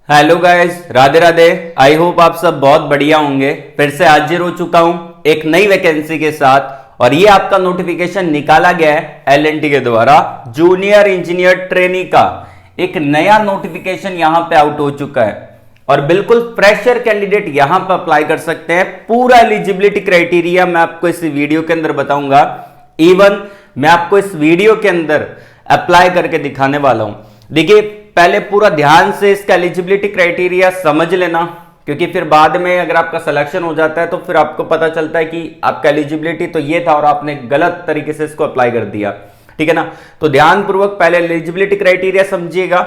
Hello guys, Radhe Radhe. I hope आप सब बहुत बढ़िया होंगे। फिर से हाजिर हो चुका हूं एक नई वैकेंसी के साथ और ये आपका नोटिफिकेशन निकाला गया है एल&टी के द्वारा जूनियर इंजीनियर ट्रेनी का एक नया नोटिफिकेशन यहां पे आउट हो चुका है और बिल्कुल फ्रेशर कैंडिडेट यहां पे अप्लाई कर सकते हैं। पूरा एलिजिबिलिटी क्राइटेरिया मैं आपको इस वीडियो के अंदर बताऊंगा। इवन मैं आपको इस वीडियो के अंदर अप्लाई करके दिखाने वाला हूं। देखिए, पहले पूरा ध्यान से इसका एलिजिबिलिटी क्राइटेरिया समझ लेना, क्योंकि फिर बाद में अगर आपका सिलेक्शन हो जाता है तो फिर आपको पता चलता है कि आपका एलिजिबिलिटी तो ये था और आपने गलत तरीके से इसको अप्लाई कर दिया। ठीक है ना। तो ध्यानपूर्वक पहले एलिजिबिलिटी क्राइटेरिया समझिएगा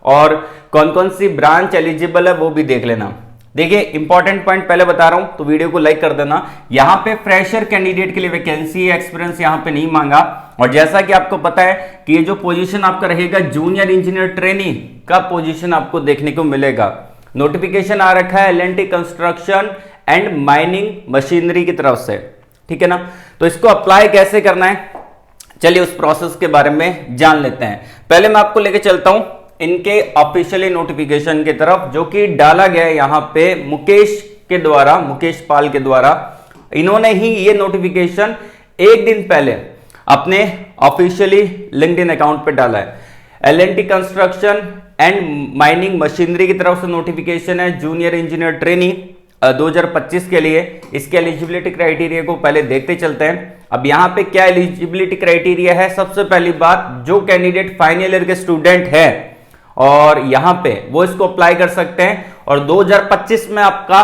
और कौन कौन सी ब्रांच एलिजिबल है वो भी देख लेना। देखिए, इंपॉर्टेंट पॉइंट पहले बता रहा हूं तो वीडियो को लाइक कर देना। यहां पे फ्रेशर कैंडिडेट के लिए वैकेंसी है, एक्सपीरियंस यहां पे नहीं मांगा। और जैसा कि आपको पता है कि ये जो पोजीशन आपका रहेगा जूनियर इंजीनियर ट्रेनी का पोजीशन आपको देखने को मिलेगा। नोटिफिकेशन आ रखा है L&T construction and mining machinery की तरफ से। ठीक है ना। तो इसको अप्लाई कैसे करना है, चलिए उस प्रोसेस के बारे में जान लेते हैं। पहले मैं आपको लेके चलता हूं इनके ऑफिशियली नोटिफिकेशन की तरफ, जो कि डाला गया है यहां पे मुकेश पाल के द्वारा। इन्होंने ही ये नोटिफिकेशन एक दिन पहले अपने ऑफिशियली लिंक्डइन अकाउंट पे डाला है। L&T construction and mining machinery की तरफ से नोटिफिकेशन है जूनियर इंजीनियर ट्रेनी 2025 के लिए। इसके एलिजिबिलिटी क्राइटेरिया को पहले देखते चलते हैं। अब यहाँ पे क्या एलिजिबिलिटी क्राइटेरिया है, सबसे पहली बात, जो कैंडिडेट फाइनल ईयर के स्टूडेंट है और यहाँ पे वो इसको अप्लाई कर सकते हैं और 2025 में आपका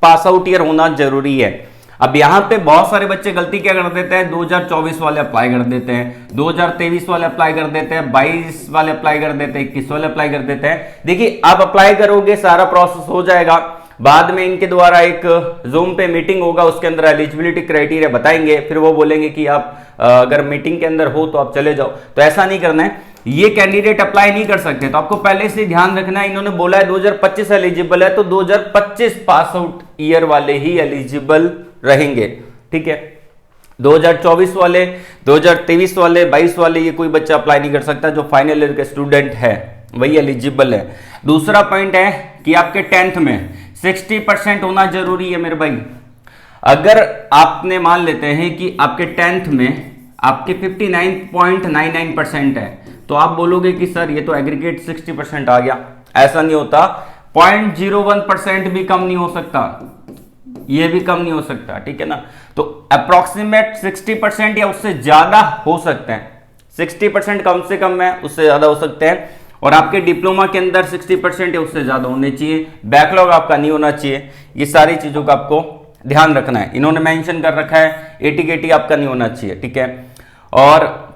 पास आउट ईयर होना जरूरी है। अब यहाँ पे बहुत सारे बच्चे गलती क्या कर देते हैं, 2024 वाले अप्लाई कर देते हैं, 2023 वाले अप्लाई कर देते हैं, 22 वाले अप्लाई कर देते हैं, 21 वाले अप्लाई कर देते हैं। देखिए, आप अप्लाई करोगे, सारा प्रोसेस हो जाएगा, बाद में इनके द्वारा एक जूम पे मीटिंग होगा, उसके अंदर एलिजिबिलिटी क्राइटेरिया बताएंगे, फिर वो बोलेंगे कि आप अगर मीटिंग के अंदर हो तो आप चले जाओ। तो ऐसा नहीं करना है, ये कैंडिडेट अप्लाई नहीं कर सकते। तो आपको पहले से ध्यान रखना है, इन्होंने बोला है 2025 एलिजिबल है तो 2025 पास आउट ईयर वाले ही एलिजिबल रहेंगे। ठीक है, 2024 वाले, 2023 वाले, 22 वाले ये कोई बच्चा अप्लाई नहीं कर सकता। जो फाइनल ईयर के स्टूडेंट है वही एलिजिबल है। दूसरा पॉइंट है कि आपके 10th में 60% होना जरूरी है मेरे भाई। अगर आपने मान लेते हैं कि आपके 10th में आपके 59.99% है तो आप बोलोगे कि सर ये तो एग्रीगेट 60% आ गया। ऐसा नहीं होता, 0.01% भी कम नहीं हो सकता, ये भी कम नहीं हो सकता। ठीक है ना। तो अप्रोक्सीमेट 60% या उससे ज्यादा हो सकते हैं। 60% कम से कम है, उससे ज्यादा हो सकते हैं। और आपके डिप्लोमा के अंदर 60% या उससे ज्यादा होने चाहिए, बैकलॉग आपका नहीं होना चाहिए। ये सारी चीजों का आपको ध्यान रखना है। इन्होंने मेंशन कर रखा है एटी आपका नहीं होना चाहिए। ठीक है। और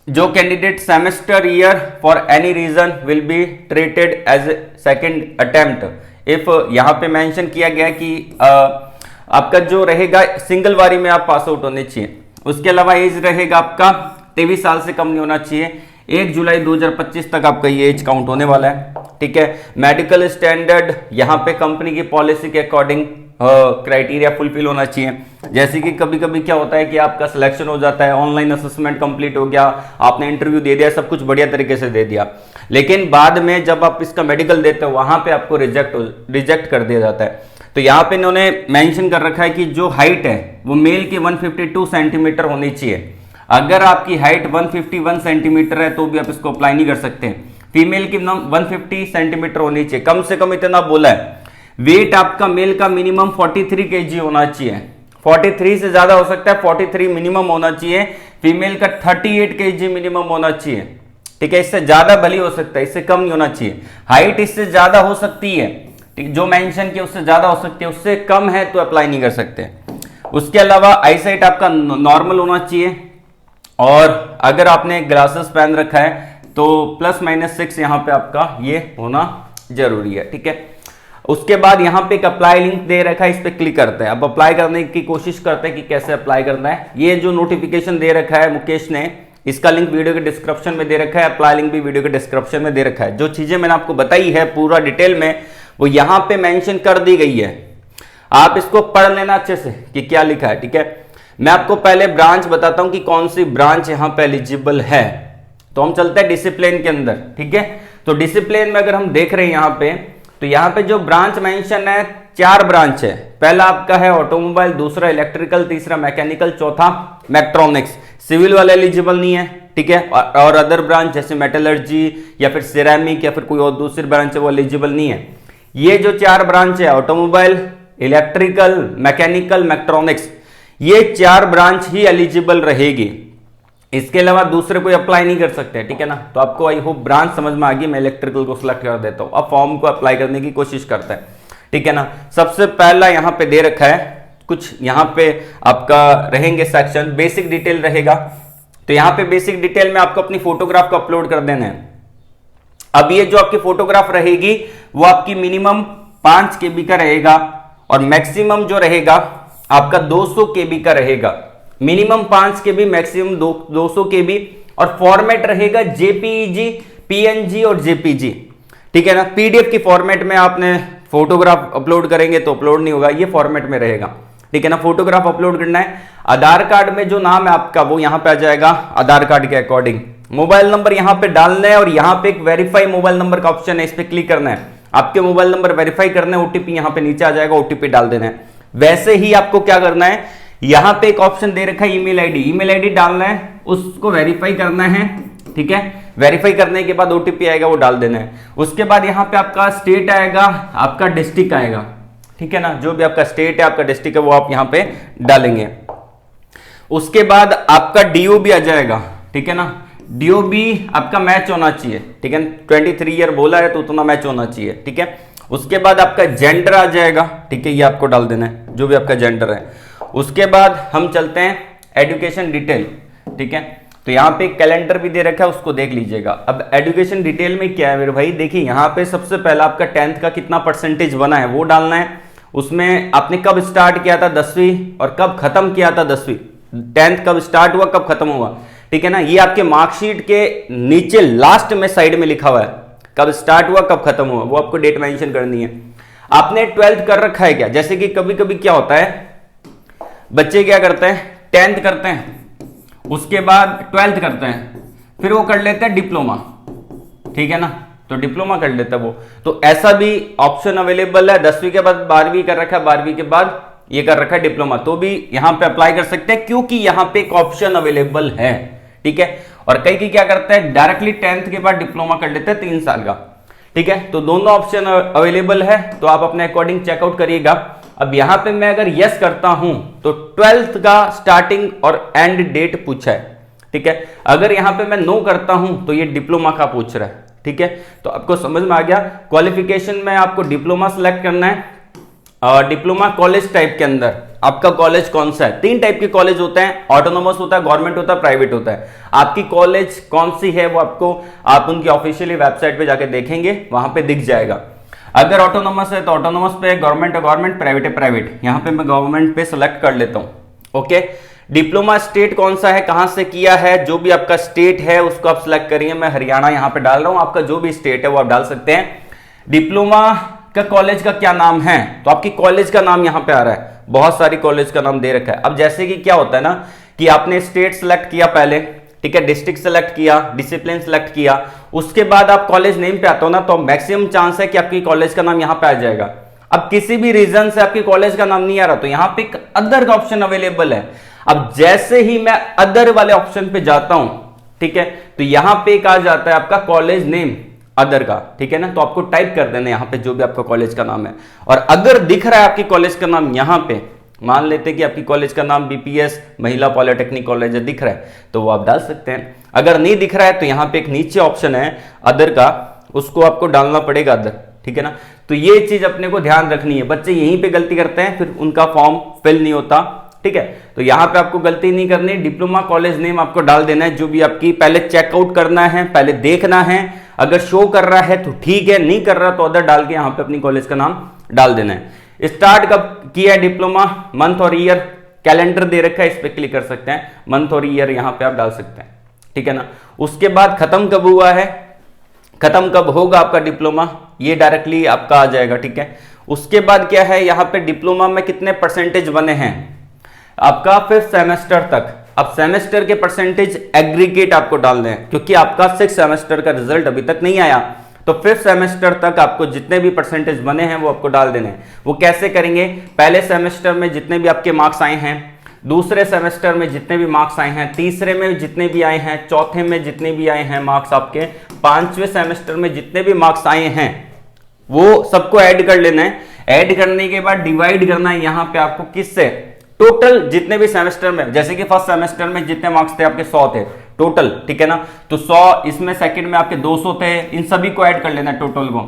जो candidate semester year for any reason will be treated as second attempt if, यहां पे मेंशन किया गया कि आपका जो रहेगा सिंगल बारी में आप पास आउट होने चाहिए। उसके अलावा एज रहेगा आपका 23 साल से कम नहीं होना चाहिए। 1 जुलाई 2025 तक आपका ये एज काउंट होने वाला है। ठीक है। मेडिकल स्टैंडर्ड यहाँ पे कंपनी की पॉलिसी के अकॉर्डिंग क्राइटेरिया फुलफिल होना चाहिए। जैसे कि कभी कभी क्या होता है कि आपका सिलेक्शन हो जाता है, ऑनलाइन असेसमेंट कंप्लीट हो गया, आपने इंटरव्यू दे दिया, सब कुछ बढ़िया तरीके से दे दिया, लेकिन बाद में जब आप इसका मेडिकल देते हो वहां पे आपको रिजेक्ट कर दिया जाता है। तो यहाँ पे इन्होंने मेंशन कर रखा है कि जो हाइट है वो मेल की 152 सेंटीमीटर होनी चाहिए। अगर आपकी हाइट 151 सेंटीमीटर है तो भी आप इसको अप्लाई नहीं कर सकते। फीमेल की 150 सेंटीमीटर होनी चाहिए, कम से कम इतना बोला है। वेट आपका मेल का मिनिमम 43 kg होना चाहिए, 43 से ज्यादा हो सकता है, 43 मिनिमम होना चाहिए। फीमेल का 38 kg मिनिमम होना चाहिए। ठीक है, इससे ज्यादा भली हो सकता है, इससे कम नहीं होना चाहिए। हाइट इससे ज्यादा हो सकती है, ठीक, जो मेंशन किया उससे ज्यादा हो सकती है, उससे कम है तो अप्लाई नहीं कर सकते। उसके अलावा आईसाइट आपका नॉर्मल होना चाहिए और अगर आपने ग्लासेस पहन रखा है तो +-6 यहाँ पे आपका ये होना जरूरी है। ठीक है। उसके बाद यहाँ पे एक अप्लाई लिंक दे रखा है, इस पे क्लिक करते हैं। अब अप्लाई करने की कोशिश करते हैं कि कैसे अप्लाई करना है। ये जो नोटिफिकेशन दे रखा है मुकेश ने, इसका लिंक वीडियो के डिस्क्रिप्शन में दे रखा है, अप्लाई लिंक भी वीडियो के डिस्क्रिप्शन में दे रखा है। जो चीजें मैंने आपको बताई है पूरा डिटेल में वो यहाँ पे मेंशन कर दी गई है, आप इसको पढ़ लेना अच्छे से कि क्या लिखा है। ठीक है। मैं आपको पहले ब्रांच बताता हूं कि कौन सी ब्रांच यहां पे एलिजिबल है। तो हम चलते हैं डिसिप्लिन के अंदर। ठीक है। तो डिसिप्लिन में अगर हम देख रहे हैं यहां पे तो यहाँ पे जो ब्रांच मेंशन है 4 ब्रांच है। पहला आपका है ऑटोमोबाइल, दूसरा इलेक्ट्रिकल, तीसरा मैकेनिकल, चौथा मैट्रॉनिक्स। सिविल वाले एलिजिबल नहीं है, ठीक है। और अदर ब्रांच जैसे मेटलर्जी या फिर सिरेमिक या फिर कोई और दूसरी ब्रांच है वो एलिजिबल नहीं है। ये जो 4 ब्रांच है ऑटोमोबाइल, इलेक्ट्रिकल, मैकेनिकल, मैट्रॉनिक्स, ये 4 ब्रांच ही एलिजिबल रहेगी। इसके अलावा दूसरे कोई अप्लाई नहीं कर सकते, ठीक है ना। तो आपको आई होप ब्रांच समझ में आ गई। मैं इलेक्ट्रिकल को सिलेक्ट कर देता हूं, अब फॉर्म को अप्लाई करने की कोशिश करते हैं, ठीक है ना। सबसे पहला यहां पे दे रखा है कुछ, यहां पे आपका रहेंगे सेक्शन, बेसिक डिटेल रहेगा। तो यहां पे बेसिक डिटेल में आपको अपनी फोटोग्राफ को अपलोड कर देना है। अब ये जो आपकी फोटोग्राफ रहेगी वो आपकी मिनिमम 5 KB का रहेगा और मैक्सिमम जो रहेगा आपका 200 KB का रहेगा। मिनिमम 5 KB, मैक्सिमम 200 KB और फॉर्मेट रहेगा JPEG, PNG और JPG, ठीक है ना। PDF की फॉर्मेट में आपने फोटोग्राफ अपलोड करेंगे तो अपलोड नहीं होगा, ये फॉर्मेट में रहेगा, ठीक है ना। फोटोग्राफ अपलोड करना है। आधार कार्ड में जो नाम है आपका वो यहां पे आ जाएगा आधार कार्ड के अकॉर्डिंग। मोबाइल नंबर यहां पे डालना है और यहां पे एक वेरीफाई मोबाइल नंबर का ऑप्शन है, इस पे क्लिक करना है। आपके मोबाइल नंबर वेरीफाई करना है, OTP यहां पे नीचे आ जाएगा, OTP डाल देना है। वैसे ही आपको क्या करना है, यहां पे एक ऑप्शन दे रखा है ईमेल आईडी डालना है, उसको वेरीफाई करना है, ठीक है। वेरीफाई करने के बाद OTP आएगा, वो डाल देना है। उसके बाद यहां पे आपका स्टेट आएगा, आपका डिस्ट्रिक्ट आएगा, ठीक है ना। जो भी आपका स्टेट है, आपका डिस्ट्रिक्ट है, वो आप यहां पे डालेंगे। उसके बाद आपका DOB आ जाएगा, ठीक है ना। DOB आपका मैच होना चाहिए, ठीक है। 23 ईयर बोला है तो उतना मैच होना चाहिए, ठीक है। उसके बाद आपका जेंडर आ जाएगा, ठीक है, ये आपको डाल देना है जो भी आपका जेंडर है। उसके बाद हम चलते हैं एजुकेशन डिटेल, ठीक है। तो यहाँ पे कैलेंडर भी दे रखा है, उसको देख लीजिएगा। अब एजुकेशन डिटेल में क्या है मेरे भाई, देखिए यहाँ पे सबसे पहला आपका 10th का कितना परसेंटेज बना है वो डालना है। उसमें आपने कब स्टार्ट किया था 10वीं और कब खत्म किया था 10वीं, 10th कब स्टार्ट हुआ कब खत्म हुआ, ठीक है ना। ये आपके मार्कशीट के नीचे लास्ट में साइड में लिखा हुआ है, कब स्टार्ट हुआ कब खत्म हुआ, वो आपको डेट मेंशन करनी है। आपने 12th कर रखा है क्या, जैसे कि कभी कभी क्या होता है बच्चे क्या करते हैं 10th करते हैं, उसके बाद 12th करते हैं, फिर वो कर लेते हैं डिप्लोमा, ठीक है ना। तो डिप्लोमा कर लेता है वो, तो ऐसा भी ऑप्शन अवेलेबल है। 10वीं के बाद 12वीं कर रखा है, 12वीं के बाद ये कर रखा है डिप्लोमा, तो भी यहां पे अप्लाई कर सकते हैं क्योंकि यहां पे एक ऑप्शन अवेलेबल है, ठीक है। और कई की क्या करते हैं डायरेक्टली 10th के बाद डिप्लोमा कर लेते हैं 3 साल का, ठीक है। तो दोनों ऑप्शन अवेलेबल है, तो आप अपने अकॉर्डिंग चेकआउट करिएगा। अब यहां पे मैं अगर यस करता हूं तो 12th का स्टार्टिंग और एंड डेट पूछा है, ठीक है। अगर यहां पे मैं नो करता हूं तो ये डिप्लोमा का पूछ रहा है, ठीक है। तो आपको समझ में आ गया। क्वालिफिकेशन में आपको डिप्लोमा सेलेक्ट करना है और डिप्लोमा कॉलेज टाइप के अंदर आपका कॉलेज कौन सा है। 3 टाइप के कॉलेज होते हैं, ऑटोनोमस होता है, गवर्नमेंट होता है, प्राइवेट होता है। आपकी कॉलेज कौन सी है वो आपको आप उनकी ऑफिशियली वेबसाइट पे जाके देखेंगे, वहां पे दिख जाएगा। अगर ऑटोनोमस है तो ऑटोनोमस पे, गवर्नमेंट है गवर्नमेंट, प्राइवेट है प्राइवेट। यहां पे मैं गवर्नमेंट पे सेलेक्ट कर लेता हूं, ओके। डिप्लोमा स्टेट कौन सा है, कहां से किया है, जो भी आपका स्टेट है उसको आप सिलेक्ट करिए। मैं हरियाणा यहां पे डाल रहा हूं, आपका जो भी स्टेट है वो आप डाल सकते हैं। डिप्लोमा का कॉलेज का क्या नाम है, तो आपकी कॉलेज का नाम यहां पे आ रहा है, बहुत सारी कॉलेज का नाम दे रखा है। अब जैसे कि क्या होता है ना कि आपने स्टेट सेलेक्ट किया पहले, ठीक है, डिस्ट्रिक्ट सेलेक्ट किया, डिसिप्लिन सेलेक्ट किया, उसके बाद आप कॉलेज नेम पे आते हो ना, तो मैक्सिमम चांस है कि आपकी कॉलेज का नाम यहां पे आ जाएगा। अब किसी भी रीजन से आपकी कॉलेज का नाम नहीं आ रहा तो यहां पे एक अदर का ऑप्शन अवेलेबल है। अब जैसे ही मैं अदर वाले ऑप्शन पे जाता हूं, ठीक है, तो यहां पे एक आ जाता है आपका कॉलेज नेम अदर का, ठीक है ना। तो आपको टाइप कर देना यहां पे जो भी आपका कॉलेज का नाम है। और अगर दिख रहा है आपकी कॉलेज का नाम यहां पे, मान लेते हैं कि आपकी कॉलेज का नाम BPS महिला पॉलिटेक्निक कॉलेज है, दिख रहा है तो वो आप डाल सकते हैं। अगर नहीं दिख रहा है तो यहां पे एक नीचे ऑप्शन है अदर का, उसको आपको डालना पड़ेगा अदर, ठीक है ना। तो ये चीज अपने को ध्यान रखनी है। बच्चे यहीं पे गलती करते हैं, फिर उनका फॉर्म फिल नहीं होता, ठीक है। तो यहां पे आपको गलती नहीं करनी, डिप्लोमा कॉलेज नेम आपको डाल देना है जो भी आपकी, पहले चेकआउट करना है, पहले देखना है। अगर शो कर रहा है तो ठीक है, नहीं कर रहा तो अदर डाल के यहां पे अपनी कॉलेज का नाम डाल देना है। स्टार्ट कब किया है डिप्लोमा, मंथ और ईयर, कैलेंडर दे रखा है, इस पे क्लिक कर सकते हैं, मंथ और ईयर यहां पे आप डाल सकते हैं, ठीक है ना। उसके बाद खत्म कब हुआ है, खत्म कब होगा आपका डिप्लोमा, ये डायरेक्टली आपका आ जाएगा, ठीक है। उसके बाद क्या है, यहां पे डिप्लोमा में कितने परसेंटेज बने हैं आपका 5th सेमेस्टर तक। अब सेमेस्टर के परसेंटेज एग्रीगेट आपको डालने हैं क्योंकि आपका 6th सेमेस्टर का रिजल्ट अभी तक नहीं आया, तो 5th सेमेस्टर तक आपको जितने भी परसेंटेज बने हैं वो आपको डाल देने हैं। वो कैसे करेंगे, पहले सेमेस्टर में जितने भी आपके मार्क्स आए हैं, दूसरे सेमेस्टर में जितने भी मार्क्स आए हैं, तीसरे में जितने भी आए हैं, चौथे में जितने भी आए हैं मार्क्स आपके, 5वें सेमेस्टर में जितने भी मार्क्स आए हैं वो सबको ऐड कर लेना है। ऐड करने के बाद डिवाइड करना है यहां पे आपको किससे, टोटल जितने भी सेमेस्टर में, जैसे कि फर्स्ट सेमेस्टर में जितने मार्क्स थे आपके 100 थे टोटल, ठीक है ना, तो 100, इसमें सेकंड में आपके 200 थे, इन सभी को ऐड कर लेना है टोटल को।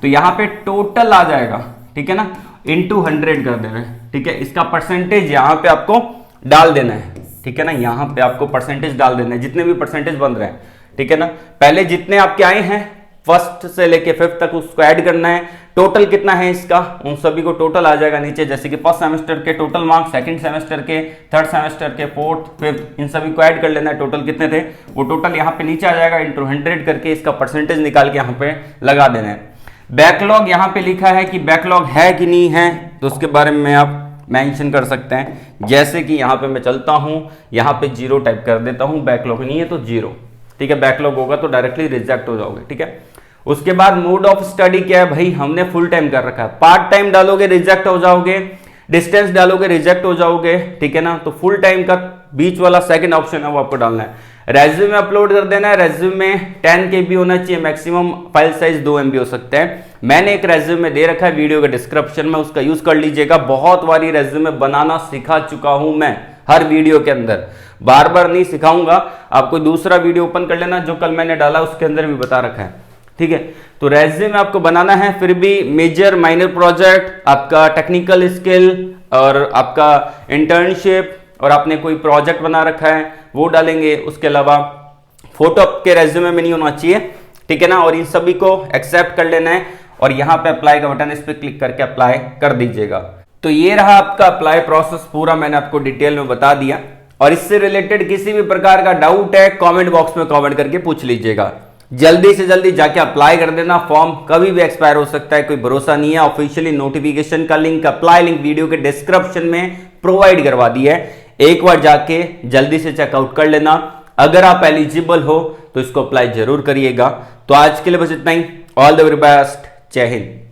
तो यहां पे टोटल आ जाएगा, ठीक है ना, इनटू 100 कर देना है, ठीक है। इसका परसेंटेज यहां पे आपको डाल देना है, ठीक है ना, यहां पे आपको परसेंटेज डाल देना है जितने भी परसेंटेज बन रहे हैं, ठीक है ना। पहले जितने आपके आए हैं फर्स्ट से लेके 5th तक उसको ऐड करना है, टोटल कितना है इसका, उन सभी को टोटल आ जाएगा नीचे, जैसे कि फर्स्ट सेमेस्टर के टोटल मार्क्स, सेकंड सेमेस्टर के, थर्ड सेमेस्टर के, फोर्थ, फिफ्थ, इन सभी को ऐड कर लेना है, टोटल कितने थे वो टोटल यहाँ पे नीचे आ जाएगा, इंटू 100 करके इसका परसेंटेज निकाल के यहाँ पे लगा देना है। बैकलॉग यहाँ पे लिखा है कि बैकलॉग है कि नहीं है, तो उसके बारे में आप मेंशन कर सकते हैं, जैसे कि यहाँ पे मैं चलता हूँ, यहाँ पे 0 टाइप कर देता हूँ, बैकलॉग नहीं है तो 0, ठीक है। बैकलॉग होगा तो डायरेक्टली रिजेक्ट हो जाओगे, ठीक है। उसके बाद मोड ऑफ स्टडी क्या है भाई, हमने फुल टाइम कर रखा है, पार्ट टाइम डालोगे रिजेक्ट हो जाओगे, डिस्टेंस डालोगे रिजेक्ट हो जाओगे, ठीक है ना। तो फुल टाइम का बीच वाला सेकंड ऑप्शन है वो आपको डालना है। रेज्यूमे अपलोड कर देना है, रेज्यूमे 10 KB होना चाहिए, मैक्सिमम फाइल साइज 2 MB हो सकता है। मैंने एक रेज्यूमे दे रखा है वीडियो के डिस्क्रिप्शन में, उसका यूज कर लीजिएगा। बहुत बारी रेज्यूमे बनाना सिखा चुका हूं मैं हर वीडियो के अंदर, बार बार नहीं सिखाऊंगा, आप कोई दूसरा वीडियो ओपन कर लेना, जो कल मैंने डाला उसके अंदर भी बता रखा है, ठीक है। तो रेज्यूमे आपको बनाना है, फिर भी मेजर माइनर प्रोजेक्ट, आपका टेक्निकल स्किल और आपका इंटर्नशिप और आपने कोई प्रोजेक्ट बना रखा है वो डालेंगे। उसके अलावा फोटो आपके रेज्यूमे में नहीं होना चाहिए, ठीक है ना। और इन सभी को एक्सेप्ट कर लेना है और यहाँ पे अप्लाई का बटन, इस पे क्लिक करके अप्लाई कर दीजिएगा। तो ये रहा आपका अप्लाई प्रोसेस पूरा, मैंने आपको डिटेल में बता दिया। और इससे रिलेटेड किसी भी प्रकार का डाउट है कमेंट बॉक्स में कमेंट करके पूछ लीजिएगा। जल्दी से जल्दी जाके अप्लाई कर देना, फॉर्म कभी भी एक्सपायर हो सकता है, कोई भरोसा नहीं है। ऑफिशियली नोटिफिकेशन का लिंक, अप्लाई लिंक वीडियो के डिस्क्रिप्शन में प्रोवाइड करवा दी है, एक बार जाके जल्दी से चेकआउट कर लेना। अगर आप एलिजिबल हो तो इसको अप्लाई जरूर करिएगा। तो आज के लिए बस इतना ही, ऑल द वेरी बेस्ट, जय हिंद।